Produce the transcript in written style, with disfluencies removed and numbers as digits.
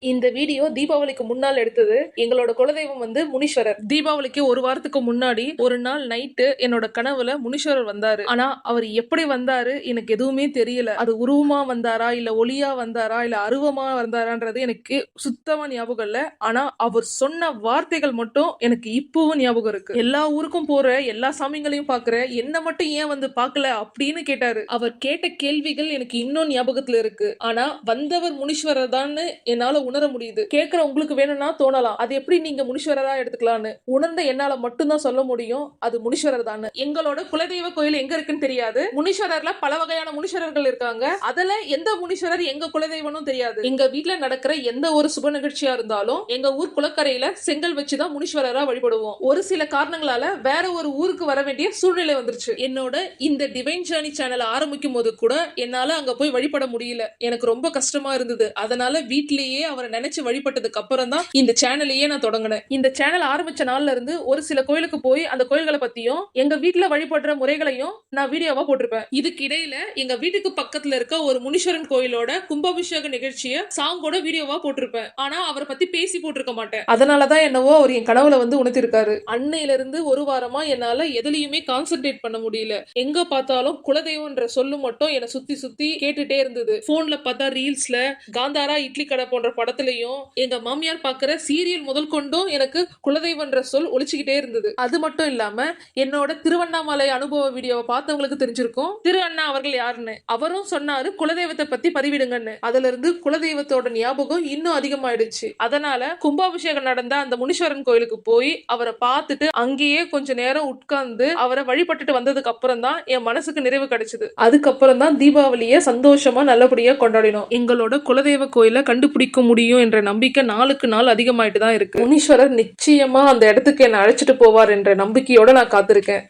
இந்த வீடியோ தீபாவளிக்கு முன்னால் எடுத்தது. எங்களோட குலதெய்வம் வந்து முனீஸ்வரர். தீபாவளிக்கு ஒரு வாரத்துக்கு முன்னாடி ஒரு நாள் நைட்டு என்னோட கனவுல முனீஸ்வரர் வந்தாரு. ஆனா அவர் எப்படி வந்தாரு எனக்கு எதுவுமே தெரியல. அது உருவமா வந்தாரா, இல்ல ஒளியா வந்தாரா, இல்ல அருவமா வந்தாரான்றது எனக்கு சுத்தமா ஞாபகம் இல்ல. ஆனா அவர் சொன்ன வார்த்தைகள் மட்டும் எனக்கு இப்பவும் ஞாபகம் இருக்கு. எல்லா ஊருக்கும் போற, எல்லா சாமிங்களையும் பாக்குற, என்ன மட்டும் ஏன் வந்து பாக்கல அப்படின்னு கேட்டாரு. அவர் கேட்ட கேள்விகள் எனக்கு இன்னும் ஞாபகத்துல இருக்கு. ஆனா வந்தவர் முனீஸ்வரர் தான் என்னால உணர முடியுது. கேட்கிற உங்களுக்கு வேணும்னா தோணலாம், அது எப்படி நீங்க முனீஸ்வரரா எடுத்துக்கலாம்னு. உணர்ந்த என்னால மட்டும்தான் சொல்ல முடியும், அது முனீஸ்வரர் தான். எங்களோட குலதெய்வ கோயில் எங்க இருக்குன்னு தெரியாது. முனீஸ்வரர்ல பல வகையான முனீஸ்வரர்கள் இருக்காங்க. அதுல எந்த முனீஸ்வரர் எங்க குலதெய்வம்னு தெரியாது. எங்க வீட்டுல நடக்கிற எந்த ஒரு சுப நிகழ்ச்சியா இருந்தாலும் எங்க ஊர் குளக்கரையில செங்கல் வச்சுதான் முனீஸ்வரரா வழிபடுவோம். ஒரு சில காரணங்களால வேற ஒரு ஊருக்கு வர வேண்டிய சூழ்நிலை வந்துருச்சு. என்னோட இந்த டிவைன் ஜர்னி சேனல் ஆரம்பிக்கும் போது கூட என்னால அங்க போய் வழிபட முடியல. எனக்கு ரொம்ப கஷ்டமா இருந்தது. அதனால வீட்லயே அவரை நினைச்சு வழிபட்டதுக்கு அப்புறம் தான் இந்த சேனலையே நான் தொடங்கினேன். இந்த சேனல் ஆரம்பிச்ச நாள்ல இருந்து ஒரு சில கோயிலுக்கு போய் அந்த கோயில்களை பத்தியும் எங்க வீட்டுல வழிபடுற முறைகளையும் நான் வீடியோவா போட்டிருப்பேன். இதுக்கு இடையில எங்க வீட்டுக்கு பக்கத்துல இருக்க ஒரு முனீஸ்வரன் கோயிலோட கும்பாபிஷேக நிகழ்ச்சிய சாங்கோட வீடியோவா போட்டிருப்பேன். ஆனா அவரை பத்தி பேசி போட்டிருக்க மாட்டேன். அதனாலதான் என்னவோ அவர் என் கனவுல வந்து உணர்த்திருக்காரு. அன்னையில இருந்து ஒரு வாரமா என்னால எதுலயுமே கான்சென்ட்ரேட் பண்ண முடியல. எங்க பார்த்தாலும் குலதெய்வம்ன்ற சொல்லு மட்டும் என்னை சுத்தி சுத்தி கேட்டுட்டே இருந்தது. போன்ல பார்த்தா ரீல்ஸ்ல காந்தாரா இட்லி கடை போன்ற படத்திலையும் எங்க மாமியார் பாக்குற சீரியல் முதல் கொண்டும் எனக்கு குலதெய்வன்ற சொல் ஒழிச்சுக்கிட்டே இருந்தது. அது மட்டும் இல்லாம என்னோட திருவண்ணாமலை அனுபவ வீடியோவை பார்த்தவங்களுக்கு தெரிஞ்சிருக்கும் திரு அண்ணா அவர்கள் யாருன்னு. அவரும் சொன்னாரு குலதெய்வத்தை பத்தி பதிவிடுங்கன்னு. அதுல இருந்து குலதெய்வத்தோட ஞாபகம் இன்னும் அதிகமாயிடுச்சு. அதனால கும்பாபிஷேகம் நடந்த அந்த முனீஸ்வரன் கோயிலுக்கு போய் அவரை பார்த்துட்டு அங்கேயே கொஞ்ச நேரம் உட்கார்ந்து அவரை வழிபட்டுட்டு வந்ததுக்கு அப்புறம் தான் என் மனசுக்கு நிறைவு கிடைச்சது. அதுக்கப்புறம் தான் தீபாவளியை சந்தோஷமா நல்லபடியா கொண்டாடினோம். எங்களோட குலதெய்வ கோயிலை கண்டுபிடிக்க முடியும் என்ற நம்பிக்கை நாளுக்கு நாள் அதிகமாயிட்டு தான் இருக்கு. முனீஸ்வரர் நிச்சயமா அந்த இடத்துக்கு என்னை அழைச்சிட்டு போவார் என்ற நம்பிக்கையோட நான் காத்திருக்கேன்.